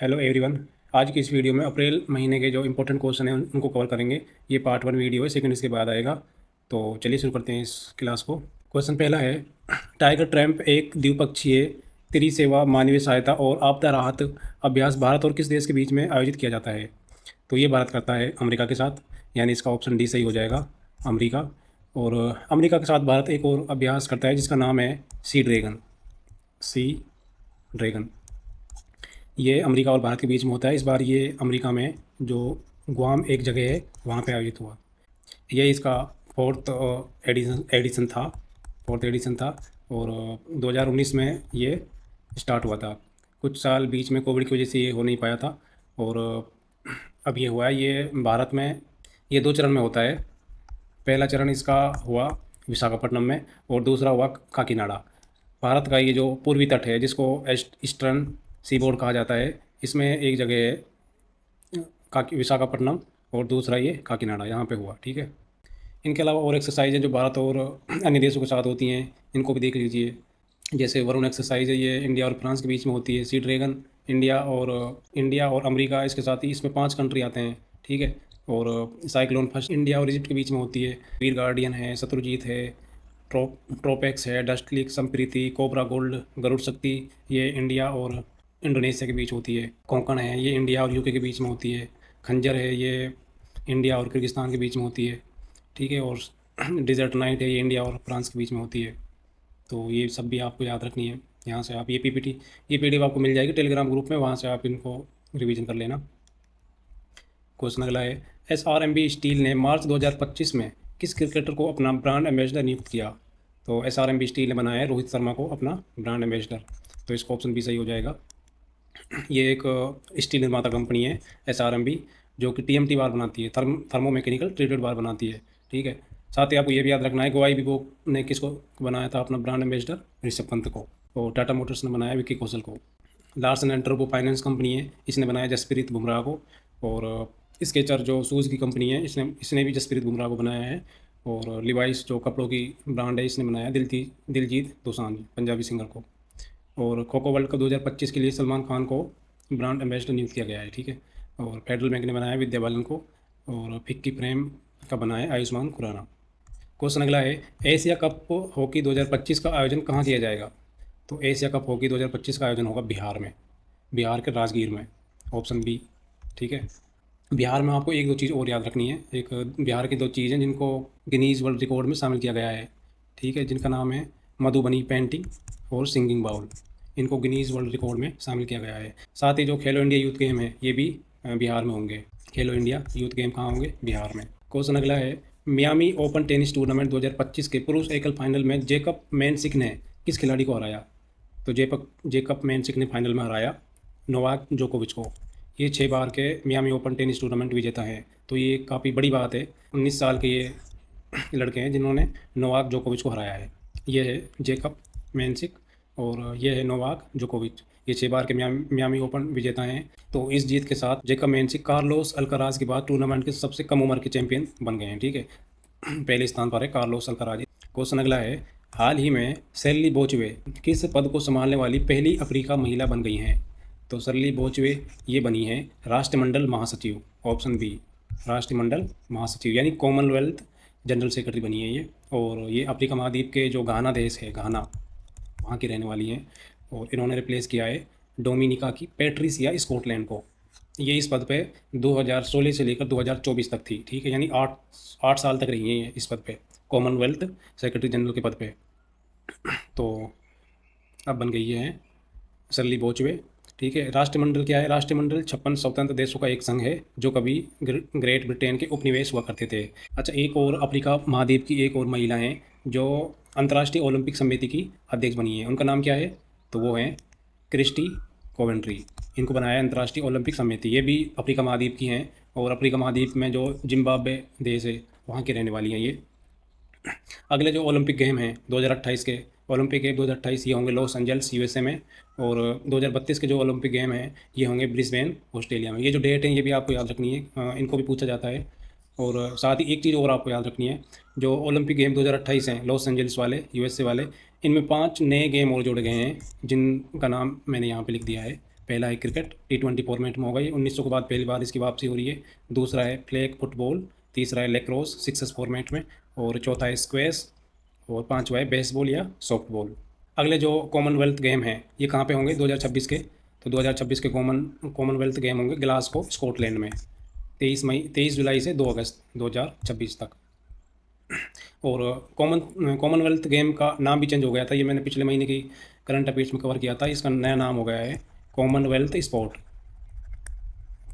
Hello everyone. आज की इस वीडियो में अप्रैल महीने के जो इंपॉर्टेंट क्वेश्चन हैं उनको कवर करेंगे। ये पार्ट 1 वीडियो है, सेकंड इसके बाद आएगा। तो चलिए शुरू करते हैं इस क्लास को। क्वेश्चन पहला है, टाइगर ट्रैम्प एक द्विपक्षीय त्रिसेवा मानवीय सहायता और आपदा राहत अभ्यास भारत और किस देश के बीच में आयोजित किया जाता है? तो ये भारत करता है अमेरिका के साथ, यानी इसका ऑप्शन डी सही हो जाएगा, अमेरिका। और अमेरिका के साथ भारत एक और अभ्यास करता है जिसका नाम है सी ड्रैगन। सी ड्रैगन ये अमेरिका और भारत के बीच में होता है। इस बार ये अमेरिका में जो गुआम एक जगह है वहाँ पे आयोजित हुआ। ये इसका फोर्थ एडिशन था। और 2019 में ये स्टार्ट हुआ था। कुछ साल बीच में कोविड की वजह से ये हो नहीं पाया था। और अब ये हुआ है। ये भारत में ये 2 चरण में होता है। पहला चरण इसका हुआ विशाखापट्टनम में और दूसरा हुआ काकीनाडा। भारत का ये जो पूर्वी तट है जिसको ईस्टर्न सीबोर्ड कहा जाता है, इसमें एक जगह है काकी विशाखापट्टनम और दूसरा ये काकीनाडा, यहाँ पे हुआ। ठीक है। इनके अलावा और एक्सरसाइज हैं जो भारत और अन्य देशों के साथ होती हैं, इनको भी देख लीजिए। जैसे वरुण एक्सरसाइज है, ये इंडिया और फ्रांस के बीच में होती है। सी ड्रैगन इंडिया और अमेरिका, इसके साथ ही इसमें 5 कंट्री आते हैं। ठीक है। और साइक्लोन फर्स्ट इंडिया और इजिप्ट के बीच में होती है। वीर गार्डियन है, शत्रुजीत है, ट्रोपेक्स है, Dustlik, Sampriti, cobra gold, Garud Shakti, ये इंडिया और इंडोनेशिया के बीच होती है। कोंकण है, ये इंडिया और यूके के बीच में होती है। खंजर है, ये इंडिया और किर्गिस्तान के बीच में होती है। ठीक है। और डिजर्ट नाइट है, ये इंडिया और फ्रांस के बीच में होती है। तो ये सब भी आपको याद रखनी है। यहाँ से आप ये पीपीटी ये पीडीएफ आपको मिल जाएगी टेलीग्राम ग्रुप में, वहाँ से आप इनको रिवीजन कर लेना। क्वेश्चन अगला है, एसआरएमबी स्टील ने मार्च 2025 में किस क्रिकेटर को अपना ब्रांड एम्बेसडर नियुक्त किया? तो एसआरएमबी स्टील ने बनाया है रोहित शर्मा को अपना ब्रांड एम्बेसडर। तो इसका ऑप्शन भी सही हो जाएगा। ये एक स्टील निर्माता कंपनी है एसआरएमबी, जो कि टीएमटी बार बनाती है, थर्मो मैकेनिकल ट्रीटेड बार बनाती है। ठीक है। साथ ही आपको ये भी याद रखना है, गोवाई विवो ने किसको बनाया था अपना ब्रांड एम्बेसडर? ऋषभ पंत को। और टाटा मोटर्स ने बनाया विक्की कौशल को। Larsen and turbo finance company है, इसने बनाया जसप्रीत बुमराह को। और स्केचर जो शूज़ की कंपनी है, इसने भी जसप्रीत बुमराह को बनाया है। और लिवाइस जो कपड़ों की ब्रांड है, इसने बनाया दिलजीत दोसांझ, पंजाबी सिंगर को। और खो खो वर्ल्ड कप 2025 के लिए सलमान खान को ब्रांड एम्बेसडर नियुक्त किया गया है। ठीक है। और फेडरल बैंक ने बनाया विद्या बालन को। और फिक्की प्रेम का बनाया आयुष्मान खुराना। क्वेश्चन अगला है, एशिया कप हॉकी 2025 का आयोजन कहाँ किया जाएगा? तो एशिया कप हॉकी 2025 का आयोजन होगा बिहार में, बिहार के राजगीर में, ऑप्शन बी। ठीक है। बिहार में आपको 1-2 चीज़ और याद रखनी है। एक बिहार की 2 चीज़ें जिनको गिनीज वर्ल्ड रिकॉर्ड में शामिल किया गया है। ठीक है। जिनका नाम है मधुबनी पेंटिंग और सिंगिंग बाउल। इनको गिनीज वर्ल्ड रिकॉर्ड में शामिल किया गया है। साथ ही जो खेलो इंडिया यूथ गेम है, ये भी बिहार में होंगे। खेलो इंडिया यूथ गेम कहाँ होंगे? बिहार में। क्वेश्चन अगला है, मियामी ओपन टेनिस टूर्नामेंट 2025 के पुरुष एकल फाइनल में जेकब मैनसिक ने किस खिलाड़ी को हराया? तो जेकब मैनसिक ने फाइनल में हराया नोवाक जोकोविच को। ये 6 बार के मियामी ओपन टेनिस टूर्नामेंट विजेता है। तो ये काफ़ी बड़ी बात है। 19 साल के ये लड़के हैं जिन्होंने नोवाक जोकोविच को हराया है। ये है जेकब मैनसिक और ये है नोवाक जोकोविच। ये 6 बार के मियामी ओपन विजेता हैं। तो इस जीत के साथ जेकब मैनसिक कार्लोस अल्काराज के बाद टूर्नामेंट के सबसे कम उम्र के चैंपियन बन गए हैं। ठीक है। पहले स्थान पर है कार्लोस अल्काराज। क्वेश्चन अगला है, हाल ही में सेल्ली बोचवे किस पद को संभालने वाली पहली अफ्रीका महिला बन गई हैं? तो सेल्ली बोचवे ये बनी है राष्ट्रमंडल महासचिव, ऑप्शन बी, राष्ट्रमंडल महासचिव, यानी कॉमनवेल्थ जनरल सेक्रेटरी बनी है ये। और ये अफ्रीका महाद्वीप के जो घाना देश है, घाना, वहाँ की रहने वाली हैं। और इन्होंने रिप्लेस किया है डोमिनिका की पैट्रिसिया स्कॉटलैंड को। ये इस पद पे 2016 से लेकर 2024 तक थी। ठीक है। यानी 8 साल तक रही हैं ये इस पद पे, कॉमनवेल्थ सेक्रेटरी जनरल के पद पे। तो अब बन गई है सरली बोचवे। ठीक है। राष्ट्रमंडल क्या है? राष्ट्रमंडल 56 स्वतंत्र देशों का एक संघ है जो कभी ग्रेट ब्रिटेन के उपनिवेश हुआ करते थे। अच्छा, एक और अफ्रीका महाद्वीप की एक और महिला हैं जो अंतर्राष्ट्रीय ओलंपिक समिति की अध्यक्ष बनी है। उनका नाम क्या है? तो वो हैं क्रिस्टी कोवेंट्री। इनको बनाया है अंतर्राष्ट्रीय ओलंपिक समिति। ये भी अफ्रीका महाद्वीप की हैं। और अफ्रीका महाद्वीप में जो जिम्बाब्वे देश है, वहाँ की रहने वाली हैं ये। अगले जो ओलंपिक गेम हैं 2028 के, ओलंपिक गेम 2028 ये होंगे लॉस एंजल्स यूएसए में। और 2032 के जो ओलंपिक गेम हैं ये होंगे ब्रिस्बेन ऑस्ट्रेलिया में। ये जो डेट है ये भी आपको याद रखनी है, इनको भी पूछा जाता है। और साथ ही एक चीज़ और आपको याद रखनी है, जो ओलंपिक गेम 2028 हैं लॉस एंजल्स वाले, यूएसए वाले, इनमें 5 नए गेम और जोड़े गए हैं जिनका नाम मैंने यहाँ पे लिख दिया है। पहला है क्रिकेट, T20 फॉर्मेट में होगा ये, 1900 के बाद पहली बार इसकी वापसी हो रही है। दूसरा है फ्लैग फुटबॉल, तीसरा है लेक्रोस सिक्सेस फॉर्मेट में, और चौथा है स्क्वैश, और पांचवा है बेसबॉल या सॉफ्टबॉल। अगले जो कॉमनवेल्थ गेम हैं ये कहाँ पे होंगे 2026 के? तो 2026 के कॉमनवेल्थ गेम होंगे ग्लासगो स्कॉटलैंड में, 23 जुलाई से 2 अगस्त 2026 तक। और कॉमनवेल्थ गेम का नाम भी चेंज हो गया था, ये मैंने पिछले महीने की करंट अफेयर्स में कवर किया था। इसका नया नाम हो गया है कॉमनवेल्थ स्पोर्ट,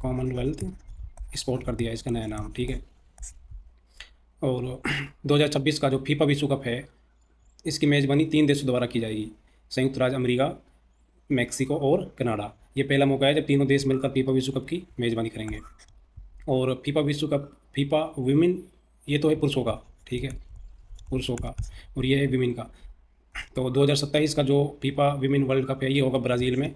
कॉमनवेल्थ स्पोर्ट कर दिया इसका नया नाम, ठीक है। और 2026 का जो फीफा विश्व कप है इसकी मेज़बानी 3 देशों द्वारा की जाएगी, संयुक्त राज्य अमेरिका, मैक्सिको और कनाडा। ये पहला मौका है जब तीनों देश मिलकर फीफा विश्व कप की मेज़बानी करेंगे। और फीफा विश्व कप, फीफा विमेन, ये तो है पुरुषों का, ठीक है, पुरुषों का, और ये है विमेन का। तो 2027 का जो फीफा विमेन वर्ल्ड कप है ये होगा ब्राज़ील में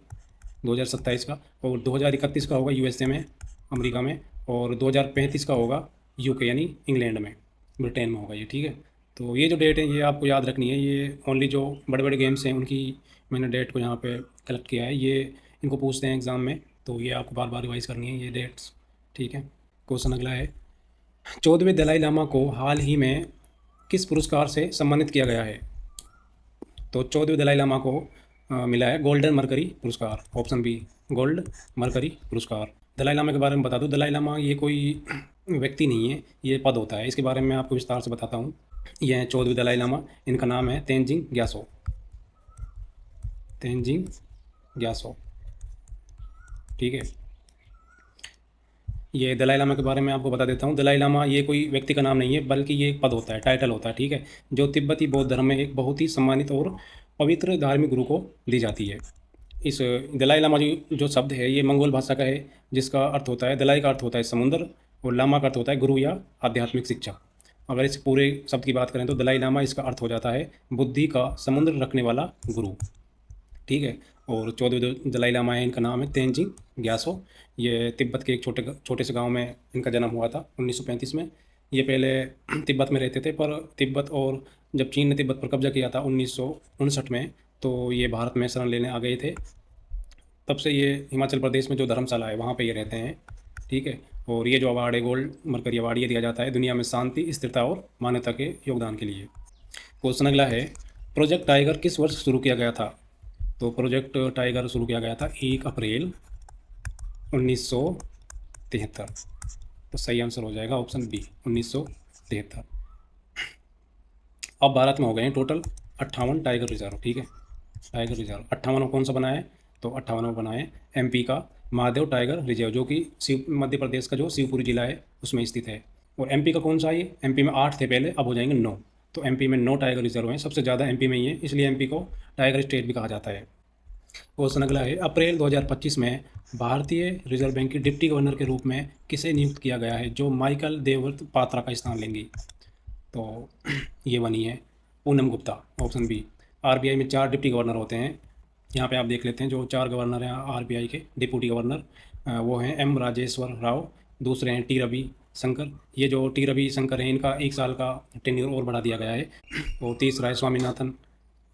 2027 का, और 2031 का होगा यूएसए में, अमेरिका में, और 2035 का होगा यूके यानी इंग्लैंड में, ब्रिटेन में होगा ये, ठीक है। तो ये जो डेट है ये आपको याद रखनी है, ये ओनली जो बड़े बड़े गेम्स हैं उनकी मैंने डेट को यहाँ पे कलेक्ट किया है। ये इनको पूछते हैं एग्ज़ाम में, तो ये आपको बार बार रिवाइज़ करनी है ये डेट्स, ठीक है। क्वेश्चन अगला है, 14वें दलाई लामा को हाल ही में किस पुरस्कार से सम्मानित किया गया है? तो 14वें दलाई लामा को मिला है गोल्डन मरकरी पुरस्कार, ऑप्शन बी गोल्ड मरकरी पुरस्कार। दलाई लामा के बारे में बता दूं, दलाई लामा ये कोई व्यक्ति नहीं है, ये पद होता है। इसके बारे में मैं आपको विस्तार से बताता हूँ। ये हैं 14वें दलाई लामा, इनका नाम है तेंजिंग ग्यासो, तेंजिंग ग्यासो, ठीक है। ये दलाई लामा के बारे में आपको बता देता हूँ। दलाई लामा ये कोई व्यक्ति का नाम नहीं है, बल्कि ये एक पद होता है, टाइटल होता है, ठीक है, जो तिब्बती बौद्ध धर्म में एक बहुत ही सम्मानित और पवित्र धार्मिक गुरु को दी जाती है। इस दलाई लामा जो शब्द है ये मंगोल भाषा का है, जिसका अर्थ होता है, दलाई का अर्थ होता है समुद्र, और लामा का अर्थ होता है गुरु या आध्यात्मिक शिक्षक। अगर इस पूरे शब्द की बात करें तो दलाई लामा इसका अर्थ हो जाता है बुद्धि का समुद्र रखने वाला गुरु, ठीक है। और 14वें दलाई लामा है, इनका नाम है तेंजिंग ग्यासो। ये तिब्बत के एक छोटे से गांव में इनका जन्म हुआ था 1935 में। ये पहले तिब्बत में रहते थे, पर तिब्बत, और जब चीन ने तिब्बत पर कब्जा किया था 1959 में, तो ये भारत में शरण लेने आ गए थे। तब से ये हिमाचल प्रदेश में जो धर्मशाला है वहाँ पे ये रहते हैं, ठीक है। और ये जो अवार्ड है गोल्ड मरकरी अवार्ड, ये दिया जाता है दुनिया में शांति, स्थिरता और मानवता के योगदान के लिए। क्वेश्चन अगला है, प्रोजेक्ट टाइगर किस वर्ष शुरू किया गया था? तो प्रोजेक्ट टाइगर शुरू किया गया था 1 अप्रैल 1973। तो सही आंसर हो जाएगा ऑप्शन बी 1973। अब भारत में हो गए हैं टोटल 58 टाइगर रिजर्व, ठीक है। टाइगर रिजर्व 58 कौन सा बना है? तो 58 बना है एमपी का महादेव टाइगर रिजर्व, जो कि मध्य प्रदेश का जो शिवपुरी जिला है उसमें स्थित है। और एमपी का कौन सा है? एमपी में 8 थे पहले, अब हो जाएंगे 9। तो एमपी में 9 टाइगर रिजर्व हैं, सबसे ज़्यादा एमपी में ही है, इसलिए एमपी को टाइगर स्टेट भी कहा जाता है। क्वेश्चन अगला है, अप्रैल 2025 में भारतीय रिजर्व बैंक के डिप्टी गवर्नर के रूप में किसे नियुक्त किया गया है, जो माइकल देवव्रत पात्रा का स्थान लेंगी? तो ये बनी है Poonam Gupta, option B. RBI में 4 डिप्टी गवर्नर होते हैं, यहाँ पे आप देख लेते हैं जो 4 गवर्नर हैं आरबीआई के डिप्टी गवर्नर, वो हैं एम राजेश्वर राव, दूसरे हैं टी रवि शंकर। ये जो टी रवि शंकर हैं इनका 1 साल का टेन्योर और बढ़ा दिया गया है। और तीसरा है स्वामीनाथन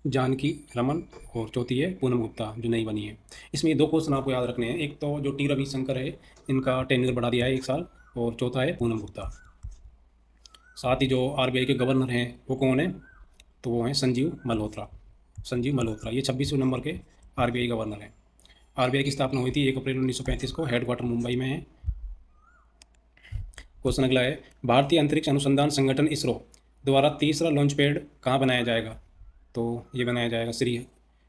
जानकी रमन, और चौथी है पूनम गुप्ता जो नई बनी है। इसमें ये 2 क्वेश्चन आपको याद रखने हैं, एक तो जो टी रवि शंकर है इनका टेन्योर बढ़ा दिया है 1 साल, और चौथा है पूनम गुप्ता। साथ ही जो आरबीआई के गवर्नर हैं वो कौन है? तो वो हैं संजीव मल्होत्रा, संजीव मल्होत्रा, ये 26वें नंबर के आरबीआई गवर्नर हैं। आरबीआई की स्थापना हुई थी 1 अप्रैल 1935 को, हेडक्वार्टर मुंबई में है। क्वेश्चन अगला है, भारतीय अंतरिक्ष अनुसंधान संगठन इसरो द्वारा तीसरा लॉन्च पैड कहाँ बनाया जाएगा? तो ये बनाया जाएगा श्री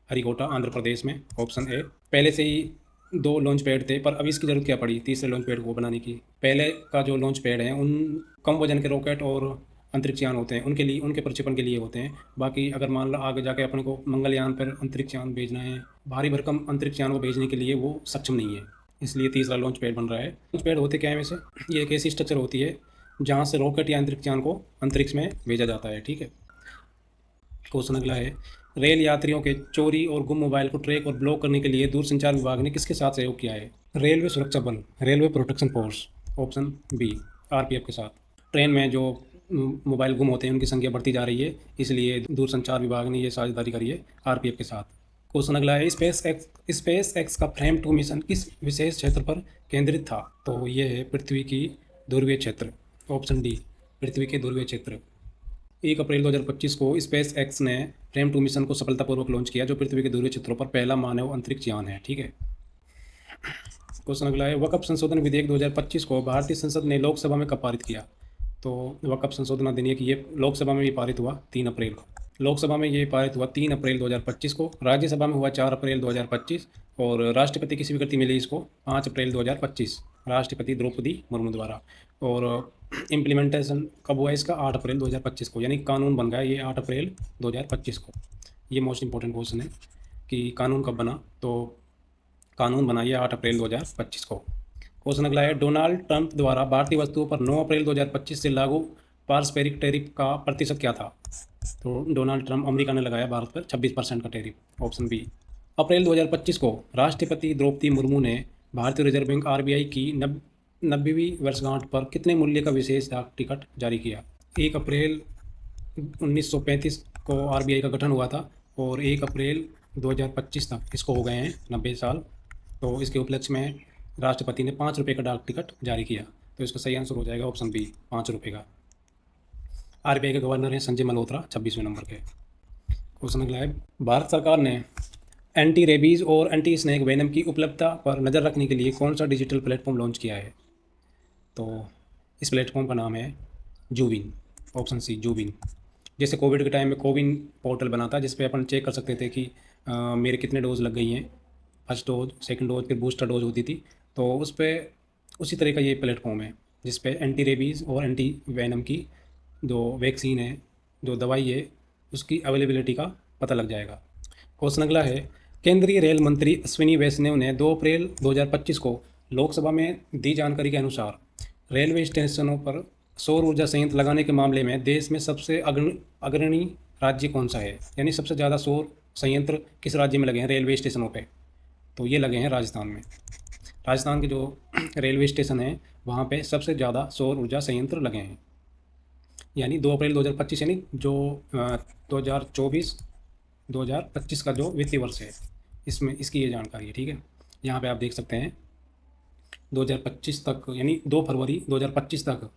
हरिकोटा आंध्र प्रदेश में, ऑप्शन ए। पहले से ही 2 लॉन्च पैड थे, पर अब इसकी ज़रूरत क्या पड़ी तीसरे लॉन्च पैड को बनाने की? पहले का जो लॉन्च पैड है उन कम वजन के रॉकेट और अंतरिक्ष यान होते हैं, उनके लिए, उनके प्रक्षेपण के लिए होते हैं। बाकी अगर मान लो आगे जाके अपने को मंगलयान पर अंतरिक्ष यान भेजना है, भारी भरकम अंतरिक्ष यान को भेजने के लिए वो सक्षम नहीं है, इसलिए तीसरा लॉन्च पैड बन रहा है। लॉन्च पैड होते क्या है वैसे? ये एक ऐसी स्ट्रक्चर होती है जहाँ से रॉकेट या अंतरिक्ष यान को अंतरिक्ष में भेजा जाता है, ठीक है। क्वेश्चन अगला है, रेल यात्रियों के चोरी और गुम मोबाइल को ट्रैक और ब्लॉक करने के लिए दूरसंचार विभाग ने किसके साथ सहयोग किया है? रेलवे सुरक्षा बल, railway protection force, option B RPF के साथ। ट्रेन में जो मोबाइल गुम होते हैं उनकी संख्या बढ़ती जा रही है, इसलिए दूरसंचार विभाग ने ये साझेदारी करी है आरपीएफ के साथ। क्वेश्चन अगला है, स्पेस एक्स का फ्रेम 2 मिशन किस विशेष क्षेत्र पर केंद्रित था? तो ये है पृथ्वी की ध्रुवीय क्षेत्र, ऑप्शन डी, पृथ्वी के ध्रुवीय क्षेत्र। 1 अप्रैल 2025 को स्पेस एक्स ने फ्रेम 2 मिशन को सफलतापूर्वक लॉन्च किया, जो पृथ्वी के ध्रुवीय क्षेत्रों पर पहला मानव अंतरिक्ष यान है। ठीक है। क्वेश्चन अगला है, वक्फ संशोधन विधेयक 2025 को भारतीय संसद ने लोकसभा में कब पारित किया? तो वक्फ संशोधन अधिनियम ये लोकसभा में भी पारित हुआ 3 अप्रैल को। लोकसभा में ये पारित हुआ 3 अप्रैल 2025 को, राज्यसभा में हुआ 4 अप्रैल 2025 और राष्ट्रपति की स्वीकृति मिली इसको 5 अप्रैल 2025 राष्ट्रपति द्रौपदी मुर्मू द्वारा। और इम्प्लीमेंटेशन कब हुआ इसका? 8 अप्रैल 2025 को, यानी कानून बन गया ये 8 अप्रैल 2025 को। ये मोस्ट इंपॉर्टेंट क्वेश्चन है कि कानून कब बना, तो कानून बनाइए 8 अप्रैल 2025 को। क्वेश्चन अगला है, डोनाल्ड ट्रंप द्वारा भारतीय वस्तुओं पर 9 अप्रैल 2025 से लागू पारस्परिक टैरिफ का प्रतिशत क्या था? तो डोनाल्ड ट्रंप अमेरिका ने लगाया भारत पर 26% का टैरिफ, ऑप्शन बी। अप्रैल 2025 को राष्ट्रपति द्रौपदी मुर्मू ने भारतीय रिजर्व बैंक आरबीआई की 90वीं वर्षगांठ पर कितने मूल्य का विशेष डाक टिकट जारी किया? 1 अप्रैल 1935 को आरबीआई का गठन हुआ था और 1 अप्रैल 2025 तक इसको हो गए हैं 90 साल। तो इसके उपलक्ष्य में राष्ट्रपति ने 5 रुपये का डाक टिकट जारी किया। तो इसका सही आंसर हो जाएगा ऑप्शन बी, 5 रुपये का। आरबीआई के गवर्नर हैं संजय मल्होत्रा, 26वें नंबर के। क्वेश्चन अगला है, भारत सरकार ने एंटी रेबीज़ और एंटी स्नेक वेनम की उपलब्धता पर नज़र रखने के लिए कौन सा डिजिटल प्लेटफॉर्म लॉन्च किया है? तो इस प्लेटफॉर्म का नाम है जूबिन, ऑप्शन सी, जूबिन। जैसे कोविड के टाइम में कोविन पोर्टल बना था, जिस पे अपन चेक कर सकते थे कि मेरे कितने डोज लग गई हैं, फर्स्ट डोज, सेकंड डोज, फिर बूस्टर डोज होती थी। तो उस पर उसी तरह का ये प्लेटफॉर्म है जिस पे एंटी रेबीज़ और एंटी वेनम की जो वैक्सीन है, जो दवाई है, उसकी अवेलेबिलिटी का पता लग जाएगा। क्वेश्चन अगला है, केंद्रीय रेल मंत्री अश्विनी वैष्णव ने 2 अप्रैल 2025 को लोकसभा में दी जानकारी के अनुसार रेलवे स्टेशनों पर सौर ऊर्जा संयंत्र लगाने के मामले में देश में सबसे अग्रणी राज्य कौन सा है? यानी सबसे ज़्यादा सौर संयंत्र किस राज्य में लगे हैं रेलवे स्टेशनों पे? तो ये लगे हैं राजस्थान में। राजस्थान के जो रेलवे स्टेशन हैं वहाँ पे सबसे ज़्यादा सौर ऊर्जा संयंत्र लगे हैं। यानी 2 अप्रैल 2025 यानी जो 2024-2025 का जो वित्तीय वर्ष है, इसमें इसकी ये जानकारी है। ठीक है, यहाँ पे आप देख सकते हैं 2025 तक, यानी 2 फरवरी 2025 तक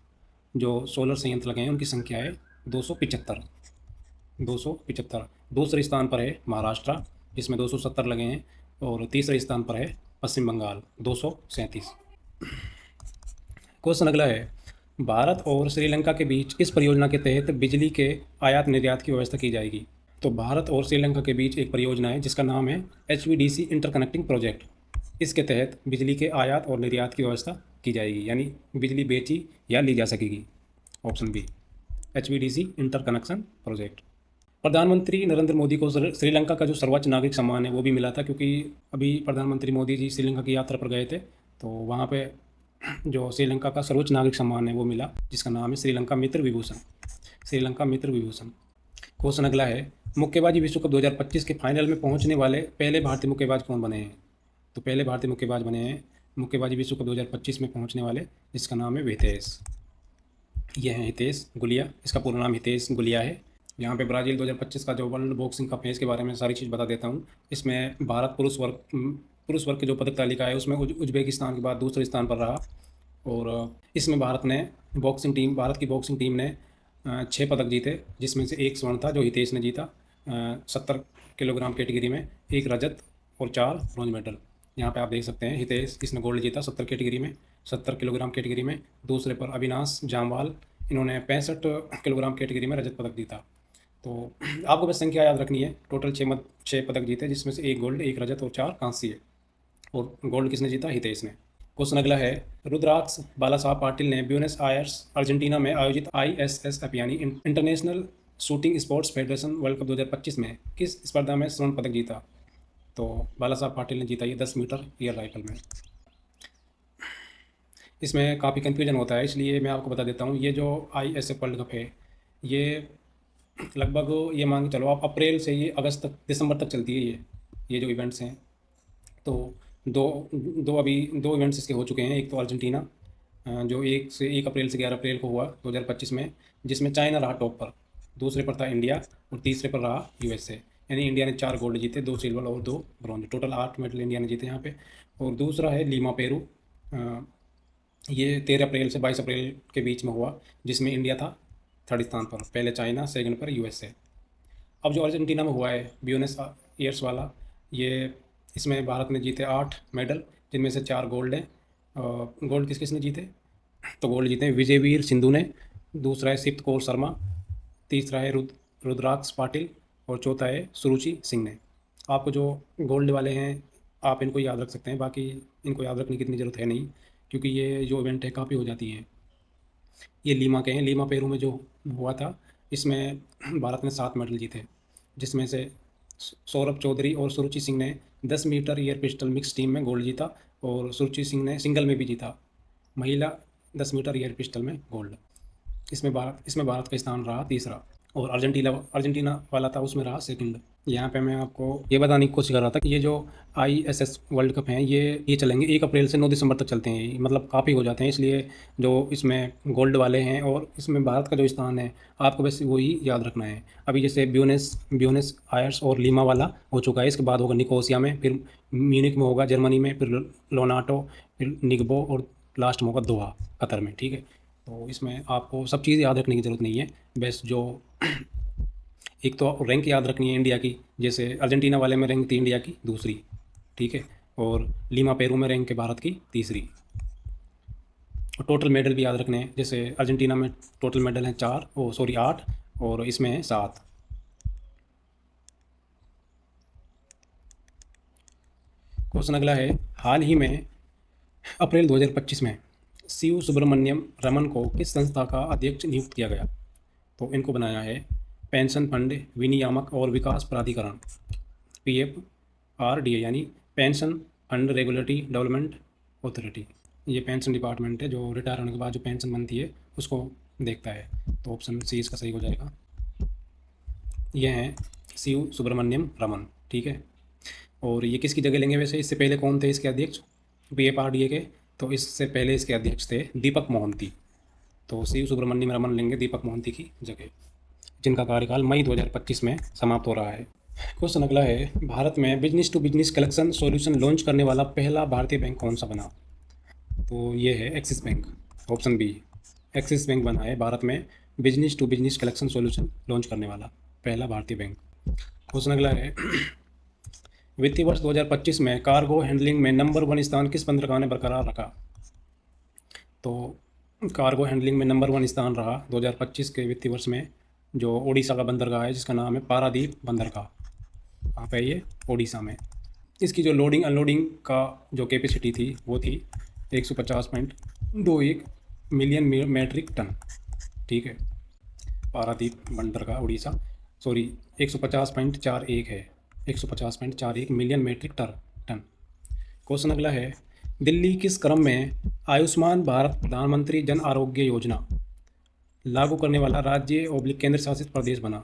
जो सोलर संयंत्र लगे हैं उनकी संख्या है 275। दूसरे स्थान पर है महाराष्ट्र जिसमें 270 लगे हैं और तीसरे स्थान पर है पश्चिम बंगाल 237। क्वेश्चन अगला है, भारत और श्रीलंका के बीच किस परियोजना के तहत बिजली के आयात निर्यात की व्यवस्था की जाएगी? तो भारत और श्रीलंका के बीच एक परियोजना है जिसका नाम है HVDC इंटरकनेक्टिंग प्रोजेक्ट। इसके तहत बिजली के आयात और निर्यात की व्यवस्था की जाएगी, यानी बिजली बेची या ली जा सकेगी, option B, HVDC interconnection project. प्रधानमंत्री नरेंद्र मोदी को श्रीलंका का जो सर्वोच्च नागरिक सम्मान है वो भी मिला था, क्योंकि अभी प्रधानमंत्री मोदी जी श्रीलंका की यात्रा पर गए थे, तो वहाँ पे जो श्रीलंका का सर्वोच्च नागरिक सम्मान है वो मिला, जिसका नाम है श्रीलंका मित्र विभूषण, श्रीलंका मित्र विभूषण। क्वेश्चन अगला है, मुक्केबाजी विश्व कप 2025 के फाइनल में पहुँचने वाले पहले भारतीय मुक्केबाज कौन बने हैं? तो पहले भारतीय मुक्केबाज बने हैं मुक्केबाजी विश्व कप 2025 में पहुँचने वाले, जिसका नाम है हितेश। ये है हितेश गुलिया, इसका पूरा नाम हितेश गुलिया है। यहाँ पे ब्राज़ील 2025 का जो वर्ल्ड बॉक्सिंग कप है इसके बारे में सारी चीज़ बता देता हूँ। इसमें भारत पुरुष वर्ग की जो पदक तालिका है उसमें उज्बेकिस्तान के बाद दूसरे स्थान पर रहा। और इसमें भारत की बॉक्सिंग टीम ने 6 पदक जीते, जिसमें से 1 स्वर्ण था जो हितेश ने जीता 70 किलोग्राम कैटेगरी में, 1 रजत और 4 ब्रॉन्ज मेडल। यहाँ पे आप देख सकते हैं हितेश, इसने गोल्ड जीता 70 किलोग्राम कैटेगरी में। दूसरे पर अविनाश जामवाल, इन्होंने 65 किलोग्राम कैटेगरी में रजत पदक जीता। तो आपको बस संख्या याद रखनी है, टोटल 6 पदक जीते, जिसमें से 1 गोल्ड, 1 रजत और 4 कांस्य। और गोल्ड किसने जीता? हितेश ने। क्वेश्चन अगला है, रुद्राक्ष बालासाहब पाटिल ने ब्यूनस आयर्स अर्जेंटीना में आयोजित ISSF यानी international shooting sports federation world cup 2025 में किस स्पर्धा में स्वर्ण पदक जीता? तो बालासाहब पाटिल ने जीता ये 10 मीटर एयर राइफल में। इसमें काफ़ी कन्फ्यूजन होता है, इसलिए मैं आपको बता देता हूँ। ये जो ISSF वर्ल्ड कप है ये लगभग ये मान के चलो आप अप्रैल से ये अगस्त तक, दिसंबर तक चलती है ये जो इवेंट्स हैं। तो दो इवेंट्स इसके हो चुके हैं। एक तो अर्जेंटीना जो 1 अप्रैल से 11 अप्रैल को हुआ 2025 में, जिसमें चाइना रहा टॉप पर, दूसरे पर था इंडिया और तीसरे पर रहा USA। यानी इंडिया ने 4 गोल्ड जीते, 2 सिल्वर और 2 ब्रॉन्ज, टोटल 8 मेडल इंडिया ने जीते यहाँ पे। और दूसरा है लीमा पेरू, ये 13 अप्रैल से 22 अप्रैल के बीच में हुआ, जिसमें इंडिया था 3rd स्थान पर, पहले चाइना, सेकंड पर यूएसए। अब जो अर्जेंटीना में हुआ है ब्यूनस एयर्स वाला, ये इसमें भारत ने जीते 8 मेडल, जिनमें से 4 गोल्ड हैं। गोल्ड किस किसने जीते? तो गोल्ड जीते हैं विजयवीर सिंधु ने, दूसरा है सिप्त कौर शर्मा, तीसरा है रुद्राक्ष पाटिल, और चौथा है सुरुचि सिंह ने। आपको जो गोल्ड वाले हैं आप इनको याद रख सकते हैं, बाकी इनको याद रखने की इतनी ज़रूरत है नहीं, क्योंकि ये जो इवेंट है काफ़ी हो जाती है। ये लीमा के हैं, लीमा पेरू में जो हुआ था इसमें भारत ने 7 मेडल जीते, जिसमें से सौरभ चौधरी और सुरुचि सिंह ने 10 metre air pistol mix team में गोल्ड जीता, और सुरुचि सिंह ने सिंगल में भी जीता, महिला 10 मीटर एयर पिस्टल में गोल्ड। इसमें भारत का स्थान रहा तीसरा, और अर्जेंटीना वाला था उसमें रहा सेकंड। यहाँ पे मैं आपको ये बताने की कोशिश कर रहा था कि ये जो ISS वर्ल्ड कप हैं ये चलेंगे 1 अप्रैल से 9 दिसंबर तक चलते हैं, मतलब काफ़ी हो जाते हैं, इसलिए जो इसमें गोल्ड वाले हैं और इसमें भारत का जो स्थान है आपको बस वही याद रखना है। अभी जैसे ब्यूनस आयर्स और लीमा वाला हो चुका है, इसके बाद होगा निकोसिया में, फिर म्यूनिक में होगा जर्मनी में, फिर लोनाटो, फिर निगबो, और लास्ट में होगा दोहा कतर में, ठीक है। तो इसमें आपको सब चीज़ याद रखने की ज़रूरत नहीं है, बस जो एक तो रैंक याद रखनी है इंडिया की, जैसे अर्जेंटीना वाले में रैंक थी इंडिया की दूसरी, ठीक है, और लीमा पेरू में रैंक है भारत की तीसरी। और टोटल मेडल भी याद रखने हैं, जैसे अर्जेंटीना में टोटल मेडल हैं 8, और इसमें है 7। क्वेश्चन अगला है, हाल ही में अप्रैल 2025 में शिव सुब्रमण्यम रमन को किस संस्था का अध्यक्ष नियुक्त किया गया? तो इनको बनाया है पेंशन फंड विनियामक और विकास प्राधिकरण, PFRDA, यानी pension fund regulatory development authority. ये पेंशन डिपार्टमेंट है जो रिटायर होने के बाद जो पेंशन बनती है उसको देखता है। तो ऑप्शन सी इसका सही हो जाएगा। ये हैं शिव सुब्रमण्यम रमन, ठीक है। और ये किसकी जगह लेंगे वैसे? इससे पहले कौन थे इसके अध्यक्ष PFRDA के? तो इससे पहले इसके अध्यक्ष थे दीपक मोहंती। तो शिव सुब्रमण्यम रमन लेंगे दीपक मोहंती की जगह, जिनका कार्यकाल मई 2025 में समाप्त हो रहा है। क्वेश्चन अगला है, भारत में business to business collection solution launch करने वाला पहला भारतीय बैंक कौन सा बना? तो ये है Axis Bank, option B, Axis Bank बना है भारत में business to business collection solution launch करने वाला पहला भारतीय बैंक। क्वेश्चन अगला है, वित्तीय वर्ष 2025 में कार्गो हैंडलिंग में नंबर 1 स्थान किस बंदरगाह ने बरकरार रखा? तो कार्गो हैंडलिंग में नंबर 1 स्थान रहा 2025 के वित्तीय वर्ष में जो ओडिशा का बंदरगाह है, जिसका नाम है पारादीप बंदरगाह। कहाँ पे? ये ओडिशा में। इसकी जो लोडिंग अनलोडिंग का जो कैपेसिटी थी वो थी 150.21 मिलियन मैट्रिक टन, ठीक है। पारादीप बंदरगाह ओडिशा, सॉरी 150.41 है, 150.41 मिलियन मैट्रिक टन। क्वेश्चन अगला है, दिल्ली किस क्रम में आयुष्मान भारत प्रधानमंत्री जन आरोग्य योजना लागू करने वाला राज्य / केंद्र शासित प्रदेश बना?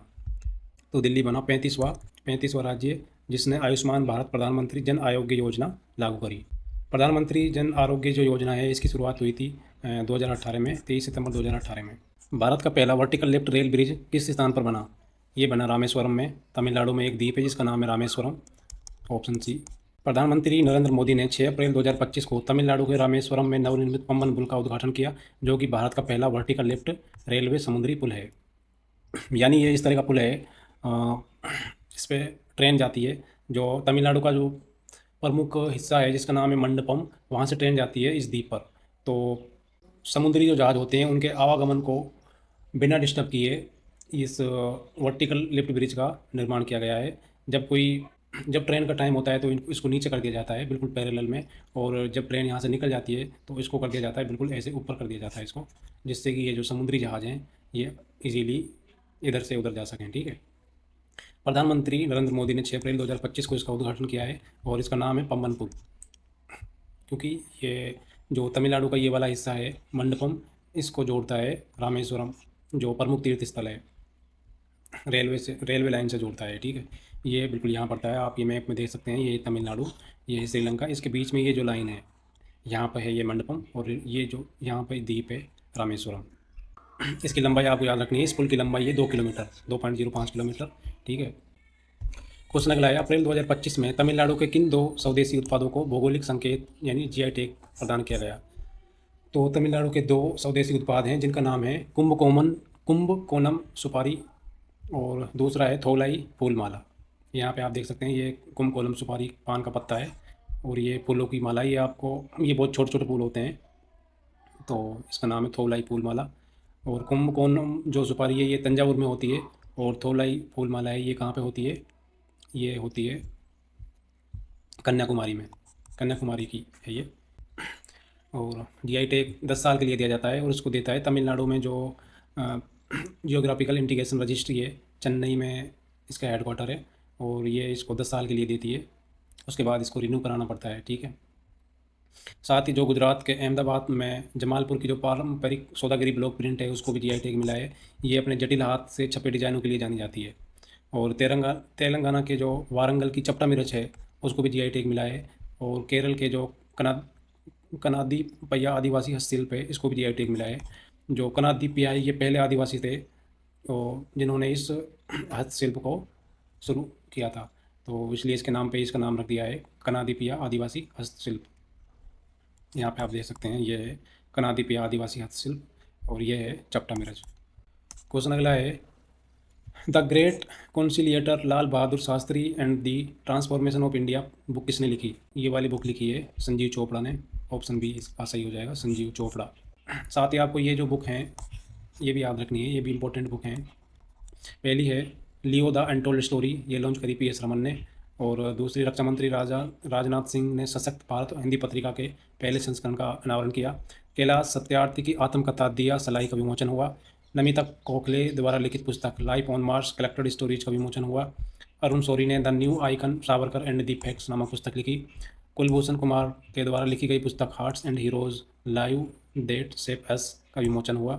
तो दिल्ली बना 35वां राज्य जिसने आयुष्मान भारत प्रधानमंत्री जन आरोग्य योजना लागू करी। प्रधानमंत्री जन आरोग्य जो योजना है इसकी शुरुआत हुई थी 2018 में, 23 सितंबर 2018 में। भारत का पहला वर्टिकल लिफ्ट रेल ब्रिज किस स्थान पर बना? ये बना रामेश्वरम में, तमिलनाडु में एक द्वीप है जिसका नाम है रामेश्वरम, ऑप्शन सी। प्रधानमंत्री नरेंद्र मोदी ने 6 अप्रैल 2025 को तमिलनाडु के रामेश्वरम में नवनिर्मित पम्बन पुल का उद्घाटन किया, जो कि भारत का पहला वर्टिकल लिफ्ट रेलवे समुद्री पुल है। यानी ये इस तरह का पुल है, इस पर ट्रेन जाती है, जो तमिलनाडु का जो प्रमुख हिस्सा है जिसका नाम है मंडपम, वहाँ से ट्रेन जाती है इस द्वीप पर। तो समुद्री जो जहाज़ होते हैं उनके आवागमन को बिना डिस्टर्ब किए इस वर्टिकल लिफ्ट ब्रिज का निर्माण किया गया है। जब ट्रेन का टाइम होता है तो इसको नीचे कर दिया जाता है बिल्कुल पैरेलल में, और जब ट्रेन यहाँ से निकल जाती है तो इसको कर दिया जाता है बिल्कुल ऐसे ऊपर कर दिया जाता है इसको, जिससे कि ये जो समुद्री जहाज़ हैं ये इजीली इधर से उधर जा सकें, ठीक है। प्रधानमंत्री नरेंद्र मोदी ने 6 अप्रैल 2025 को इसका उद्घाटन किया है और इसका नाम है पम्बन पुल, क्योंकि ये जो तमिलनाडु का ये वाला हिस्सा है मंडपम, इसको जोड़ता है रामेश्वरम जो प्रमुख तीर्थ स्थल है, रेलवे लाइन से जोड़ता है, ठीक है। ये बिल्कुल यहाँ पड़ता है, आप ये मैप में देख सकते हैं, ये तमिलनाडु, ये है श्रीलंका, इसके बीच में ये जो लाइन है यहाँ पर है ये मंडपम, और ये जो यहाँ पर द्वीप है रामेश्वरम। इसकी लंबाई आपको याद रखनी है, इस पुल की लंबाई है 2 किलोमीटर, 2.05 किलोमीटर, ठीक है। क्वेश्चन अगला है, अप्रैल 2025 में तमिलनाडु के किन 2 स्वदेशी उत्पादों को भौगोलिक संकेत यानी जीआई टैग प्रदान किया गया? तो तमिलनाडु के 2 स्वदेशी उत्पाद हैं जिनका नाम है कुंभकोनम सुपारी और दूसरा है थोलाई फूलमाला। यहाँ पे आप देख सकते हैं ये कुंभकोनम सुपारी पान का पत्ता है और ये फूलों की माला। ये बहुत छोटे छोटे फूल होते हैं, तो इसका नाम है थोलाई फूलमाला। और कुंभकोनम जो सुपारी है ये तंजावुर में होती है, और थोलाई फूलमाला है ये कहाँ पे होती है? ये होती है कन्याकुमारी में, कन्याकुमारी की है ये। और जीआई टैग 10 साल के लिए दिया जाता है और उसको देता है तमिलनाडु में जो जियोग्राफिकल इंटीग्रेशन रजिस्ट्री है, चेन्नई में इसका हेडक्वार्टर है, और ये इसको 10 साल के लिए देती है। उसके बाद इसको रिन्यू कराना पड़ता है, ठीक है। साथ ही जो गुजरात के अहमदाबाद में जमालपुर की जो पारंपरिक सौदागरी ब्लॉक प्रिंट है उसको भी जीआई टैग मिला है। ये अपने जटिल हाथ से छपे डिजाइनों के लिए जानी जाती है। और तेलंगाना के जो वारंगल की चपटा मिर्च है उसको भी जीआई टैग मिला है। और केरल के जो कनादी पय्या आदिवासी हस्तशिल्प है इसको भी जीआई टैग मिला है। जो कनादी पय्या ये पहले आदिवासी थे और जिन्होंने इस हस्तशिल्प को शुरू किया था, तो इसलिए इसके नाम पे इसका नाम रख दिया है कनादी पय्या आदिवासी हस्तशिल्प। यहाँ पे आप देख सकते हैं ये है कनादी पय्या आदिवासी हस्तशिल्प और ये है चपटा मिर्च। क्वेश्चन अगला है, the great conciliator Lal Bahadur Shastri and the transformation of India book किसने लिखी? ये वाली बुक लिखी है संजीव चोपड़ा ने। ऑप्शन बी इसका सही हो जाएगा, संजीव चोपड़ा। साथ ही आपको ये जो बुक हैं ये भी याद रखनी है, ये भी इंपॉर्टेंट बुक हैं। पहली है लियो द अनटोल्ड स्टोरी, ये लॉन्च करी पी एस रमन ने। और दूसरी रक्षा मंत्री राजनाथ सिंह ने सशक्त भारत हिंदी पत्रिका के पहले संस्करण का अनावरण किया। कैलाश सत्यार्थी की आत्मकथा दिया सलाई का विमोचन हुआ। नमिता गोखले द्वारा लिखित पुस्तक life on Mars collected stories का विमोचन हुआ। अरुण शौरी ने the new icon Savarkar and the facts नामक पुस्तक लिखी। कुलभूषण कुमार के द्वारा लिखी गई पुस्तक हार्ट्स एंड हीरोज लाइव डेट सेप एस का विमोचन हुआ।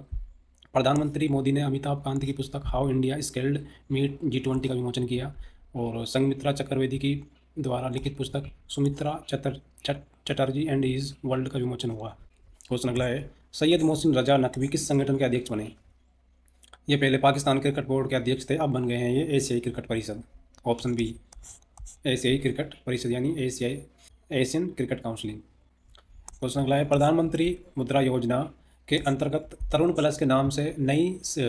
प्रधानमंत्री मोदी ने अमिताभ कांत की पुस्तक how India scaled meet G20 का विमोचन किया। और संगमित्रा चतुर्वेदी की द्वारा लिखित पुस्तक Sumitra Chatterjee and is world का विमोचन हुआ। क्वेश्चन अगला है, सैयद मोहसिन रजा नकवी किस संगठन के अध्यक्ष बने? ये पहले पाकिस्तान क्रिकेट बोर्ड के अध्यक्ष थे, अब बन गए हैं ये एशियाई क्रिकेट परिषद। ऑप्शन बी एशियाई क्रिकेट परिषद यानी एशियन क्रिकेट काउंसिलिंग। क्वेश्चन अगला है, प्रधानमंत्री मुद्रा योजना के अंतर्गत तरुण प्लस के नाम से नई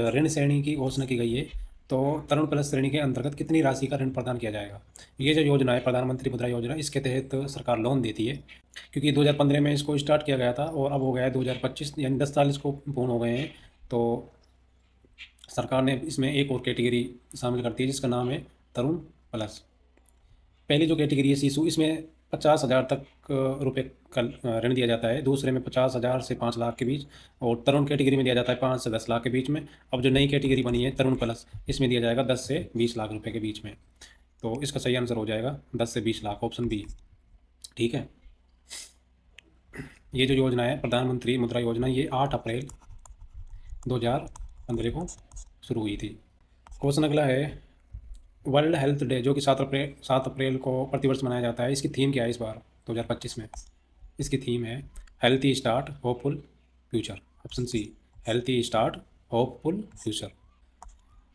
ऋण श्रेणी की घोषणा की गई है। तो तरुण प्लस श्रेणी के अंतर्गत कितनी राशि का ऋण प्रदान किया जाएगा? ये जो योजना है प्रधानमंत्री मुद्रा योजना, इसके तहत सरकार लोन देती है। क्योंकि 2015 में इसको स्टार्ट किया गया था और अब हो गया है 2025, यानी 10 साल इसको पूर्ण हो गए हैं। तो सरकार ने इसमें एक और कैटेगरी शामिल कर दी है जिसका नाम है तरुण प्लस। पहली जो कैटेगरी है शिशु, इसमें 50,000 तक रुपये का ऋण दिया जाता है। दूसरे में 50,000 से 5 लाख के बीच, और तरुण कैटेगरी में दिया जाता है 5 से 10 लाख के बीच में। अब जो नई कैटेगरी बनी है तरुण प्लस, इसमें दिया जाएगा 10 से 20 लाख रुपए के बीच में। तो इसका सही आंसर हो जाएगा 10 से 20 लाख, ऑप्शन बी, ठीक है। ये जो योजना है प्रधानमंत्री मुद्रा योजना, ये 8 अप्रैल 2015 को शुरू हुई थी। क्वेश्चन अगला है, वर्ल्ड हेल्थ डे जो कि 7 अप्रैल को प्रतिवर्ष मनाया जाता है, इसकी थीम क्या है इस बार 2025 में? इसकी थीम है healthy start hopeful future. Option C healthy start hopeful future.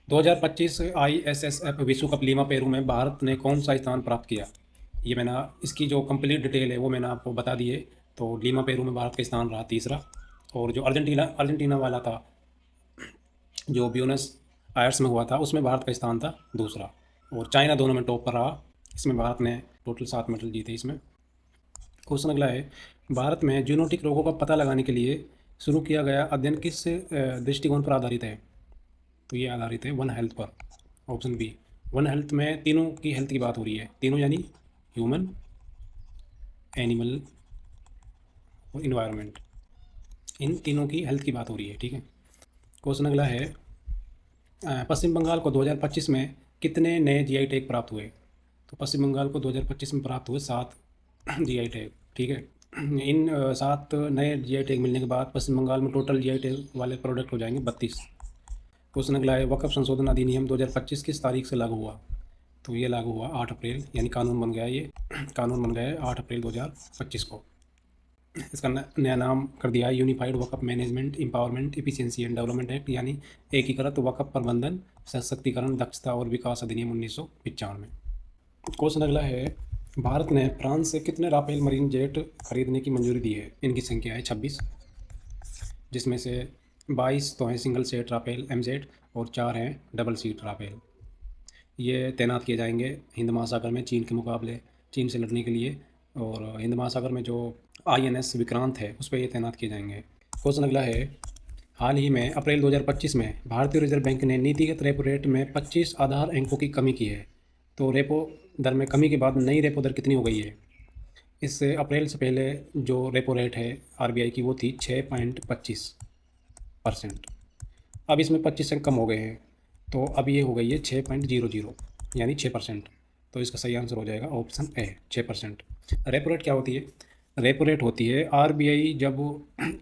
2025 ISSF विश्व कप लीमा पेरू में भारत ने कौन सा स्थान प्राप्त किया? ये मैंने इसकी जो कंप्लीट डिटेल है वो मैंने आपको बता दी है। तो लीमा पेरू में भारत का स्थान रहा तीसरा, और जो अर्जेंटीना वाला था जो ब्यूनस आयर्स में हुआ था उसमें भारत का स्थान था दूसरा, और चाइना दोनों में टॉप पर रहा। इसमें भारत ने टोटल 7 मेडल जीते इसमें। क्वेश्चन अगला है, भारत में जूनोटिक रोगों का पता लगाने के लिए शुरू किया गया अध्ययन किस दृष्टिकोण पर आधारित है? तो ये आधारित है वन हेल्थ पर। ऑप्शन बी वन हेल्थ में तीनों की हेल्थ की बात हो रही है, तीनों यानी ह्यूमन, एनिमल और इन्वायरमेंट, इन तीनों की हेल्थ की बात हो रही है, ठीक है। क्वेश्चन अगला है, पश्चिम बंगाल को 2025 में कितने नए जीआई टैग प्राप्त हुए? तो पश्चिम बंगाल को 2025 में प्राप्त हुए 7 जीआई टैग, ठीक है। इन 7 नए जीआई टैग मिलने के बाद पश्चिम बंगाल में टोटल जीआई टैग वाले प्रोडक्ट हो जाएंगे 32। क्वेश्चन अगला है, वक्फ संशोधन अधिनियम 2025 किस तारीख से लागू हुआ? तो ये लागू हुआ 8 अप्रैल, यानी कानून बन गया, ये कानून बन गया है 8 अप्रैल 2025 को। इसका नया नाम कर दिया है unified Waqf management empowerment efficiency and development act, यानी एकीकृत वक्फ प्रबंधन सशक्तिकरण दक्षता और विकास अधिनियम 1995। क्वेश्चन अगला है, भारत ने फ्रांस से कितने राफेल मरीन जेट खरीदने की मंजूरी दी है? इनकी संख्या है 26, जिसमें से 22 तो हैं सिंगल सीट राफेल एमजेट और 4 हैं डबल सीट राफेल। ये तैनात किए जाएंगे हिंद महासागर में चीन के मुकाबले, चीन से लड़ने के लिए, और हिंद महासागर में जो INS विक्रांत है उस पर ये तैनात किए जाएंगे। क्वेश्चन अगला है, हाल ही में अप्रैल 2025 में भारतीय रिजर्व बैंक ने नीतिगत रेपो रेट में 25 आधार अंकों की कमी की है। तो रेपो दर में कमी के बाद नई रेपो दर कितनी हो गई है? इससे अप्रैल से पहले जो रेपो रेट है RBI की वो थी 6.25%। अब इसमें 25 अंक कम हो गए हैं, तो अब ये हो गई है 6.00, यानी 6%। तो इसका सही आंसर हो जाएगा ऑप्शन ए, 6%। रेपो रेट क्या होती है? रेपो रेट होती है RBI जब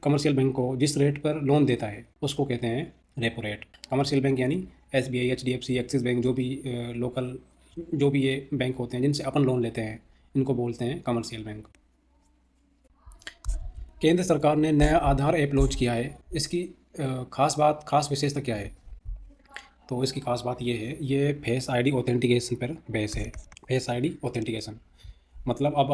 कमर्शियल बैंक को जिस रेट पर लोन देता है उसको कहते हैं रेपो रेट। कमर्शियल बैंक यानी SBI, HDFC, एक्सिस बैंक, जो भी लोकल जो भी ये बैंक होते हैं जिनसे अपन लोन लेते हैं, इनको बोलते हैं कमर्शियल बैंक। केंद्र सरकार ने नया आधार ऐप लॉन्च किया है। इसकी खास विशेषता क्या है? तो इसकी खास बात ये है, ये फेस आईडी ऑथेंटिकेशन पर बेस है। फेस आईडी ऑथेंटिकेशन मतलब अब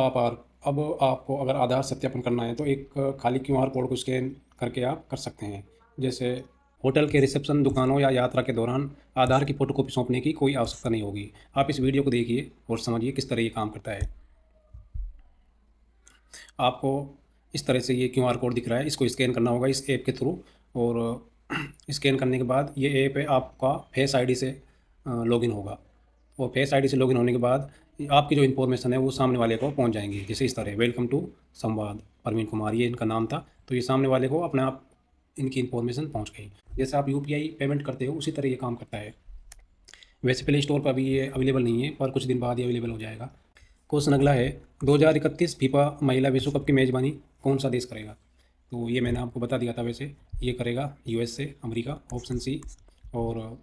आपको अगर आधार सत्यापन करना है तो एक खाली QR कोड को स्कैन करके आप कर सकते हैं। जैसे होटल के रिसेप्शन, दुकानों या यात्रा के दौरान आधार की फ़ोटोकॉपी सौंपने की कोई आवश्यकता नहीं होगी। आप इस वीडियो को देखिए और समझिए किस तरह ये काम करता है। आपको इस तरह से ये QR कोड दिख रहा है, इसको स्कैन करना होगा इस ऐप के थ्रू, और स्कैन करने के बाद ये ऐप है आपका फेस आईडी से लॉगिन होगा, और फेस आईडी से लॉगिन होने के बाद आपकी जो इन्फॉर्मेशन है वो सामने वाले को पहुंच जाएंगी। जैसे इस तरह, वेलकम टू संवाद, परवीन कुमार ये इनका नाम था, तो ये सामने वाले को अपने आप इनकी इन्फॉर्मेशन पहुंच गई। जैसे आप UPI पेमेंट करते हो उसी तरह ये काम करता है। वैसे प्ले स्टोर पर अभी ये अवेलेबल नहीं है, पर कुछ दिन बाद ये अवेलेबल हो जाएगा। क्वेश्चन अगला है, 2031 फीफा महिला विश्व कप की मेज़बानी कौन सा देश करेगा? तो ये मैंने आपको बता दिया था। वैसे ये करेगा USA, अमेरिका, ऑप्शन सी। और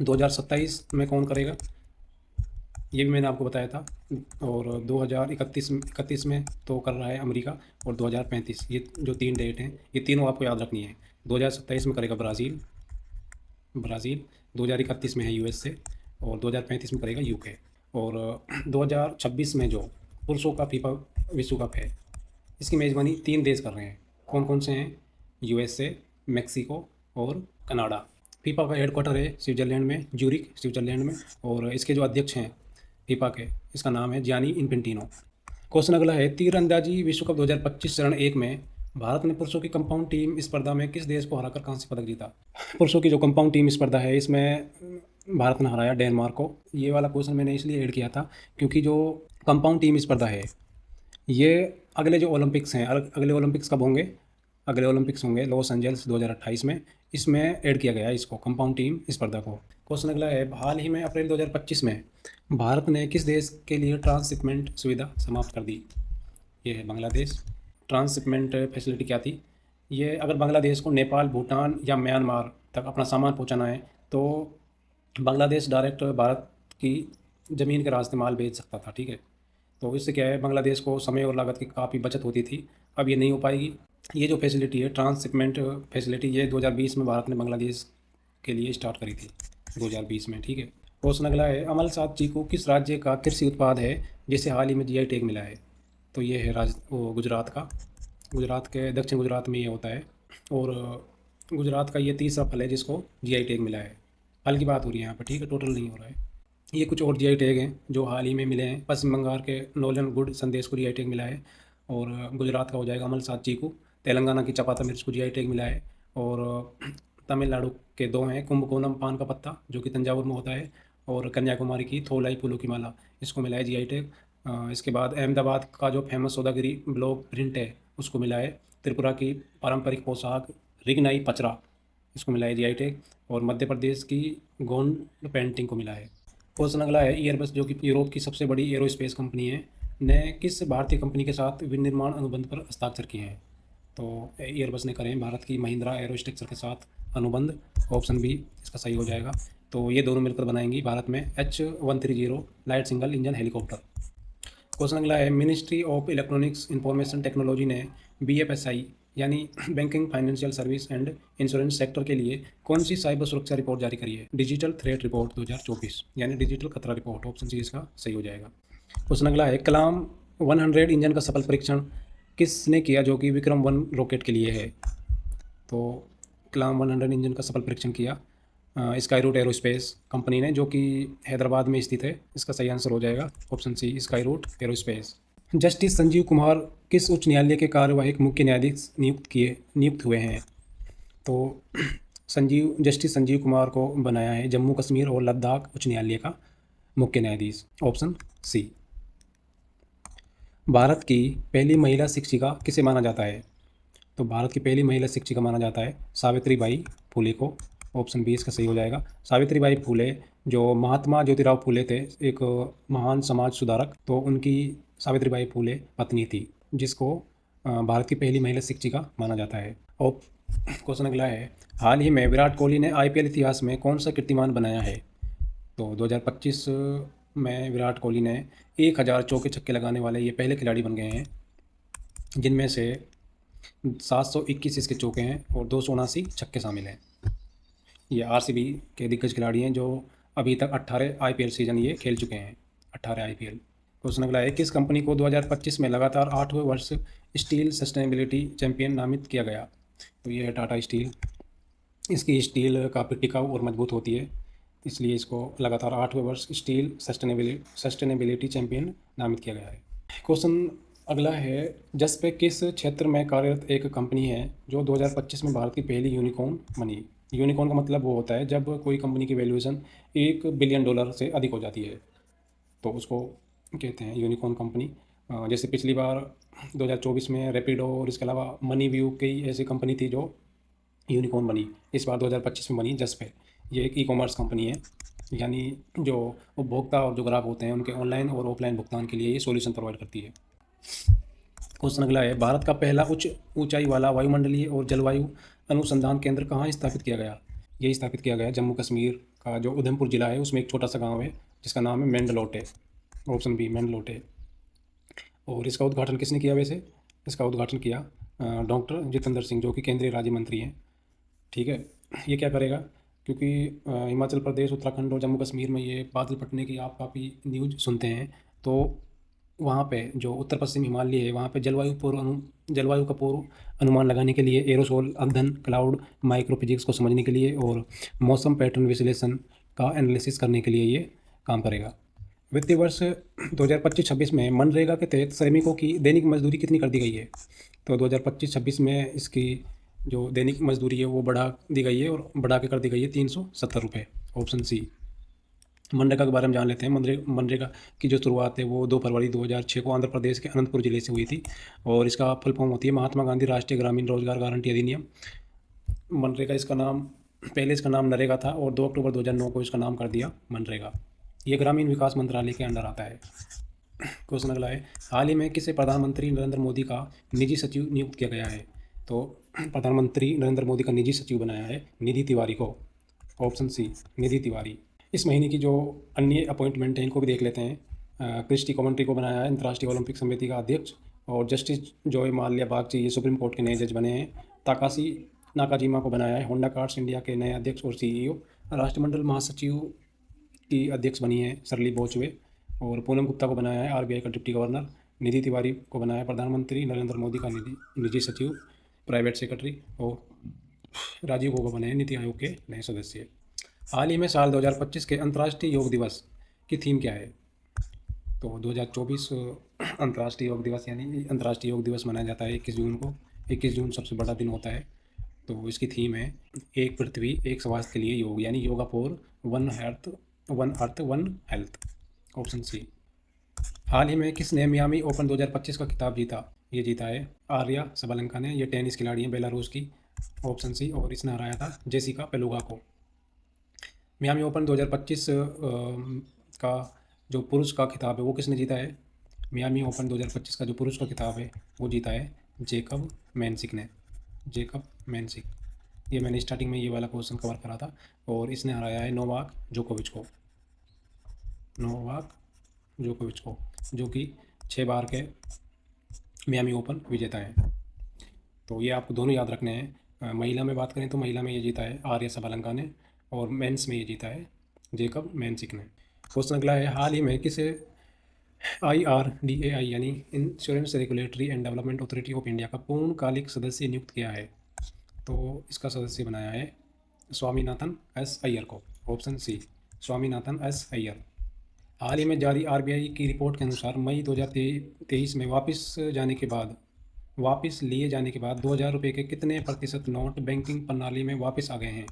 2027 में कौन करेगा ये भी मैंने आपको बताया था। और 2031 में तो कर रहा है अमेरिका, और 2035, ये जो 3 डेट हैं ये तीनों आपको याद रखनी है। 2027 में करेगा ब्राज़ील, 2031 में है USA, और 2035 में करेगा UK। और 2026 में जो पुरुषों का फीफा विश्व कप है इसकी मेज़बानी 3 देश कर रहे हैं। कौन कौन से हैं? USA, मैक्सिको और कनाडा। फीफा का हेडक्वार्टर है स्विट्ज़रलैंड में, ज्यूरिक स्विट्ज़रलैंड में, और इसके जो अध्यक्ष हैं फीफा के, इसका नाम है जियानी इन्फेंटिनो। क्वेश्चन अगला है, तीरंदाजी विश्व कप 2025 चरण 1 में भारत ने पुरुषों की कंपाउंड टीम स्पर्धा में किस देश को हराकर कांस्य पदक जीता? पुरुषों की जो कंपाउंड टीम स्पर्धा है इसमें भारत ने हराया डेनमार्क को। ये वाला क्वेश्चन मैंने इसलिए ऐड किया था क्योंकि जो कंपाउंड टीम स्पर्धा है ये अगले जो ओलंपिक्स हैं, अगले ओलंपिक्स कब होंगे? अगले ओलंपिक्स होंगे लॉस एंजल्स 2028 में, इसमें ऐड किया गया है इसको, कंपाउंड टीम स्पर्धा को। क्वेश्चन अगला है, हाल ही में अप्रैल 2025 में भारत ने किस देश के लिए ट्रांसशिपमेंट सुविधा समाप्त कर दी? ये है बांग्लादेश। ट्रांसशिपमेंट फैसिलिटी क्या थी? ये अगर बांग्लादेश को नेपाल, भूटान या म्यांमार तक अपना सामान पहुंचाना है तो बांग्लादेश डायरेक्ट भारत की ज़मीन के रास्ते माल भेज सकता था, ठीक है। तो इससे क्या है, बांग्लादेश को समय और लागत की काफ़ी बचत होती थी। अब ये नहीं हो पाएगी। ये जो फैसिलिटी है ट्रांसशिपमेंट फैसिलिटी, ये 2020 में भारत ने बांग्लादेश के लिए स्टार्ट करी थी, 2020 में, ठीक है। क्वेश्चन अगला है, अमल सात चीकू किस राज्य का कृषि उत्पाद है जिसे हाल ही में GI टैग मिला है? तो ये है गुजरात का। गुजरात के दक्षिण गुजरात में ये होता है, और गुजरात का ये तीसरा फल है जिसको GI टैग मिला है। फल की बात हो रही है यहाँ पर, ठीक है, टोटल नहीं हो रहा है। ये कुछ और GI टैग हैं जो हाल ही में मिले हैं। पश्चिम बंगाल के नोलन गुड संदेश को GI टैग मिला है, और गुजरात का हो जाएगा अमल सात चीकू। तेलंगाना की चपाता मिर्च को GI टैग मिला है, और तमिलनाडु के 2 हैं, कुंभकोनम पान का पत्ता जो कि तंजावुर में होता है, और कन्याकुमारी की थोलाई फूलों की माला, इसको मिला है GI टैग। इसके बाद अहमदाबाद का जो फेमस सौदागिरी ब्लॉक प्रिंट है उसको मिला है। त्रिपुरा की पारंपरिक पोशाक रिगनाई पचरा, इसको मिला है GI टैग। और मध्य प्रदेश की गोंड पेंटिंग को मिला है। क्वेश्चन अगला है, एयरबस जो कि यूरोप की सबसे बड़ी एरोस्पेस कंपनी है ने किस भारतीय कंपनी के साथ विनिर्माण अनुबंध पर हस्ताक्षर किए हैं? तो एयरबस ने करे हैं भारत की महिंद्रा एरोस्ट्रक्चर के साथ अनुबंध, ऑप्शन बी इसका सही हो जाएगा। तो ये दोनों मिलकर बनाएंगी भारत में H130 light single engine helicopter. Question अगला है, ministry of electronics information technology ने BFSI यानी banking, financial service and insurance sector के लिए कौन सी साइबर सुरक्षा रिपोर्ट जारी करी है? डिजिटल थ्रेट रिपोर्ट 2024, यानी डिजिटल खतरा रिपोर्ट। ऑप्शन सी इसका सही हो जाएगा। क्वेश्चन अगला है, कलाम 100 इंजन का सफल परीक्षण किसने किया जो कि विक्रम वन रॉकेट के लिए है? तो कलाम 100 इंजन का सफल परीक्षण किया स्काई रूट एरोस्पेस कंपनी ने, जो कि हैदराबाद में स्थित है। इसका सही आंसर हो जाएगा option C, Skyroot Aerospace. Justice Sanjiv Kumar किस उच्च न्यायालय के कार्यवाहक मुख्य न्यायाधीश नियुक्त हुए हैं? तो जस्टिस संजीव कुमार को बनाया है जम्मू कश्मीर और लद्दाख उच्च न्यायालय का मुख्य न्यायाधीश। Option C. भारत की पहली महिला शिक्षिका किसे माना जाता है? तो भारत की पहली महिला शिक्षिका माना जाता है सावित्री बाई फुले को। ऑप्शन बी इसका सही हो जाएगा। सावित्री बाई फुले जो महात्मा ज्योतिराव फुले थे, एक महान समाज सुधारक, तो उनकी सावित्री बाई फुले पत्नी थी, जिसको भारत की पहली महिला शिक्षिका माना जाता है। और क्वेश्चन अगला है, हाल ही में विराट कोहली ने आईपीएल इतिहास में कौन सा कीर्तिमान बनाया है? तो 2025 में विराट कोहली ने 1000 चौके छक्के लगाने वाले ये पहले खिलाड़ी बन गए हैं, जिनमें से 721 इसके चौके हैं और 279 छक्के शामिल हैं। ये आरसीबी के दिग्गज खिलाड़ी हैं जो अभी तक 18 आईपीएल सीजन ये खेल चुके हैं, 18 आईपीएल। क्वेश्चन अगला है, किस कंपनी को 2025 में लगातार 8वें वर्ष स्टील सस्टेनेबिलिटी चैंपियन नामित किया गया? तो ये है टाटा स्टील। इसकी स्टील काफ़ी टिकाऊ और मजबूत होती है, इसलिए इसको लगातार 8वें वर्ष स्टील सस्टेनेबिलिटी चैंपियन नामित किया गया है। क्वेश्चन अगला है, जसपे किस क्षेत्र में कार्यरत एक कंपनी है जो 2025 में भारत की पहली यूनिकॉर्न बनी? यूनिकॉर्न का मतलब वो होता है जब कोई कंपनी की वैल्यूएशन $1 बिलियन से अधिक हो जाती है, तो उसको कहते हैं यूनिकॉर्न कंपनी। जैसे पिछली बार 2024 में रैपिडो और इसके अलावा मनी व्यू कई ऐसी कंपनी थी जो यूनिकॉर्न बनी। इस बार 2025 में बनी जसपे। ये एक ई कॉमर्स कंपनी है, यानी जो उपभोक्ता और जो ग्राहक होते हैं उनके ऑनलाइन और ऑफलाइन भुगतान के लिए ये सॉल्यूशन प्रोवाइड करती है। क्वेश्चन अगला है, भारत का पहला उच्च ऊंचाई वाला वायुमंडलीय और जलवायु अनुसंधान केंद्र कहाँ स्थापित किया गया? ये स्थापित किया गया जम्मू कश्मीर का जो उधमपुर जिला है उसमें एक छोटा सा गांव है जिसका नाम है मेंडलोटे। Option B मेंडलोटे। और इसका उद्घाटन किसने किया वैसे? इसका उद्घाटन किया डॉक्टर जितेंद्र सिंह, जो कि केंद्रीय राज्य मंत्री हैं। ठीक है, ये क्या करेगा, क्योंकि हिमाचल प्रदेश, उत्तराखंड और जम्मू कश्मीर में ये बादल फटने की आप काफ़ी न्यूज़ सुनते हैं, तो वहाँ पे जो उत्तर पश्चिम हिमालय है वहाँ पे जलवायु का पूर्व अनुमान लगाने के लिए, एरोसोल अध्ययन, क्लाउड माइक्रो फिजिक्स को समझने के लिए और मौसम पैटर्न विश्लेषण का एनालिसिस करने के लिए ये काम करेगा। वित्तीय वर्ष 2025-26 में मनरेगा के तहत श्रमिकों की दैनिक मजदूरी कितनी कर दी गई है? तो 2025-26 में इसकी जो दैनिक मजदूरी है वो बढ़ा दी गई है और बढ़ा के कर दी गई है 370 रुपये। Option C. मनरेगा के बारे में जान लेते हैं। मनरेगा की जो शुरुआत है वो 2 फरवरी 2006 को आंध्र प्रदेश के अनंतपुर जिले से हुई थी और इसका फुल फॉर्म होती है महात्मा गांधी राष्ट्रीय ग्रामीण रोजगार गारंटी अधिनियम। मनरेगा इसका नाम, पहले इसका नाम नरेगा था और 2 अक्टूबर 2009 को इसका नाम कर दिया मनरेगा। ये ग्रामीण विकास मंत्रालय के अंडर आता है। क्वेश्चन अगला है, हाल ही में किसे प्रधानमंत्री नरेंद्र मोदी का निजी सचिव नियुक्त किया गया है? तो प्रधानमंत्री नरेंद्र मोदी का निजी सचिव बनाया है निधि तिवारी को। ऑप्शन सी, निधि तिवारी। इस महीने की जो अन्य अपॉइंटमेंट है इनको भी देख लेते हैं। क्रिस्टी कॉमेंट्री को बनाया है अंतर्राष्ट्रीय ओलंपिक समिति का अध्यक्ष और जस्टिस जॉय माल्या बागची ये सुप्रीम कोर्ट के नए जज बने हैं। ताकाशी नाकाजिमा को बनाया है होंडा कार्स इंडिया के नए अध्यक्ष और सीईओ। राष्ट्रमंडल महासचिव की अध्यक्ष बनी है सरली बोचवे और पूनम गुप्ता को बनाया है आरबीआई का डिप्टी गवर्नर। निधि तिवारी को बनाया है प्रधानमंत्री नरेंद्र मोदी का निजी सचिव, प्राइवेट सेक्रेटरी और राजीव गौबा बने हैं नीति आयोग के नए सदस्य। हाल ही में साल 2025 के अंतर्राष्ट्रीय योग दिवस की थीम क्या है? तो 2024 अंतर्राष्ट्रीय योग दिवस, यानी अंतर्राष्ट्रीय योग दिवस मनाया जाता है 21 जून को। 21 जून सबसे बड़ा दिन होता है, तो इसकी थीम है एक पृथ्वी एक स्वास्थ्य के लिए योग, यानी yoga for one earth one health. Option C. हाल ही में किसने मियामी ओपन 2025 का खिताब जीता? ये जीता है आर्या सबलंका ने। ये टेनिस खिलाड़ी हैं बेलारूस की। Option C. और इसने हराया था जेसिका पेलुगा को। मियामी ओपन 2025 का जो पुरुष का खिताब है वो किसने जीता है? मियामी ओपन 2025 का जो पुरुष का खिताब है वो जीता है जेकब मैनसिक ने। जेकब मैनसिक। ये मैंने स्टार्टिंग में ये वाला क्वेश्चन कवर करा था और इसने हराया है नोवाक जोकोविच को। नोवाक जोकोविच को, जो कि 6 बार के मियामी ओपन विजेता हैं। तो ये आपको दोनों याद रखने हैं। महिला में बात करें तो महिला में ये जीता है आर्या सबलंका ने, और मेंस में ये जीता है जेकब मैनसिक ने। क्वेश्चन अगला है, हाल ही में किसे IRDAI यानी insurance regulatory and development authority of India का पूर्णकालिक सदस्य नियुक्त किया है? तो इसका सदस्य बनाया है स्वामीनाथन एस अय्यर को। Option C, Swaminathan S Aiyar. हाल ही में जारी RBI की रिपोर्ट के अनुसार मई 2023 में वापस लिए जाने के बाद 2000 रुपये के कितने प्रतिशत नोट बैंकिंग प्रणाली में वापस आ गए हैं?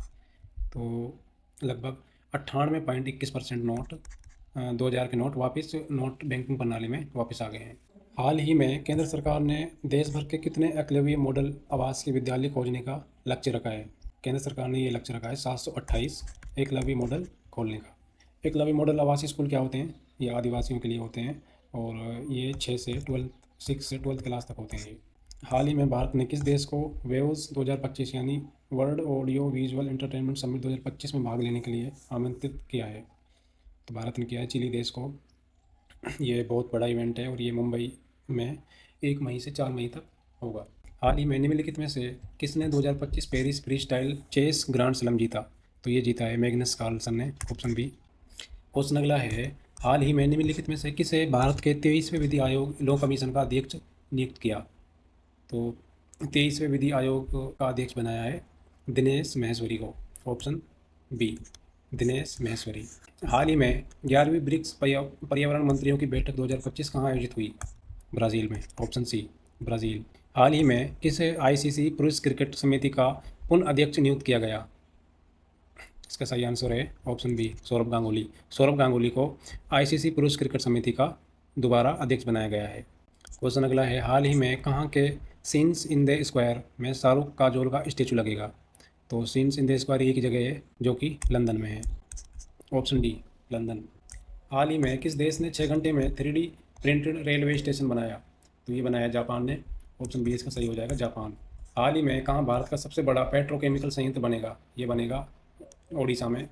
तो लगभग 98.21% नोट 2000 के नोट बैंकिंग प्रणाली में वापस आ गए हैं। हाल ही में केंद्र सरकार ने देश भर के कितने एकलव्य मॉडल आवासीय विद्यालय खोलने का लक्ष्य रखा है? केंद्र सरकार ने ये लक्ष्य रखा है 728 एकलव्य मॉडल खोलने का। एकलव्य मॉडल आवासीय स्कूल क्या होते हैं? ये आदिवासियों के लिए होते हैं, और ये 6 से 12th क्लास तक होते हैं ये। हाल ही में भारत ने किस देश को वेव्स 2025 यानी world audio visual entertainment summit 2025 में भाग लेने के लिए आमंत्रित किया है? तो भारत ने किया है चिली देश को। ये बहुत बड़ा इवेंट है और ये मुंबई में 1 मई से 4 मई तक होगा। हाल ही में निम्नलिखित में से किसने 2025 Paris freestyle chess grand slam जीता? तो ये जीता है मैग्नस कार्लसन ने। Option B. क्वेश्चन अगला है, हाल ही में निम्नलिखित में से किसे भारत के 23वें विधि आयोग लॉ कमीशन का अध्यक्ष नियुक्त किया? तो 23वें विधि आयोग का अध्यक्ष बनाया है दिनेश महेश्वरी को। Option B, Dinesh Maheshwari. हाल ही में 11वीं ब्रिक्स पर्यावरण मंत्रियों की बैठक 2025 कहाँ आयोजित हुई? ब्राज़ील में। Option C, Brazil. हाल ही में किसे ICC पुरुष क्रिकेट समिति का पुनः अध्यक्ष नियुक्त किया गया? इसका सही आंसर है ऑप्शन बी, सौरभ गांगुली। सौरभ गांगुली को ICC पुरुष क्रिकेट समिति का दोबारा अध्यक्ष बनाया गया है। क्वेश्चन अगला है, हाल ही में कहाँ के सीन्स इन द स्क्वायर में शाहरुख काजोल का स्टेचू लगेगा? तो सीन्स इन द स्क्वायर एक ही जगह है जो कि लंदन में है। Option D, London. हाल ही में किस देश ने 6 घंटे में 3D प्रिंटेड रेलवे स्टेशन बनाया? तो ये बनाया जापान ने। ऑप्शन बी इसका सही हो जाएगा, जापान। हाल ही में कहाँ भारत का सबसे बड़ा पेट्रोकेमिकल संयंत्र बनेगा? ये बनेगा ओडिशा में।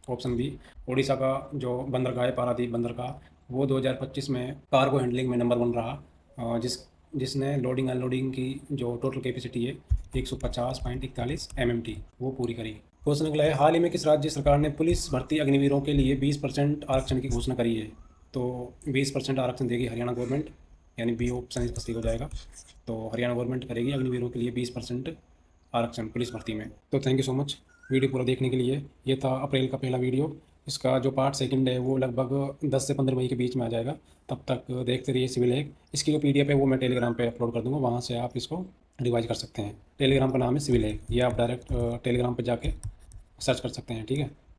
ऑप्शन बी, ओडिशा का जो बंदरगाह है पारादीप बंदरगाह, वो 2025 में कार्गो हैंडलिंग में नंबर 1 रहा, जिसने लोडिंग अनलोडिंग की जो टोटल कैपेसिटी है 150.41 MMT वो पूरी करी। क्वेश्चन अगला है, हाल ही में किस राज्य सरकार ने पुलिस भर्ती अग्निवीरों के लिए 20% आरक्षण की घोषणा करी है? तो 20% आरक्षण देगी हरियाणा गवर्नमेंट, यानी बी ऑप्शन इसका सही हो जाएगा। तो हरियाणा गवर्नमेंट करेगी अग्निवीरों के लिए 20% आरक्षण पुलिस भर्ती में। तो thank you so much video पूरा देखने के लिए। ये था अप्रैल का पहला वीडियो। इसका जो पार्ट सेकंड है वो लगभग 10 से 15 मई के बीच में आ जाएगा। तब तक देखते रहिए सिविल एक। इसकी जो PDF है वो मैं टेलीग्राम पे अपलोड कर दूँगा, वहाँ से आप इसको रिवाइज कर सकते हैं। टेलीग्राम का नाम है सिविल एक, ये आप डायरेक्ट टेलीग्राम पे जाके सर्च कर सकते हैं, ठीक है।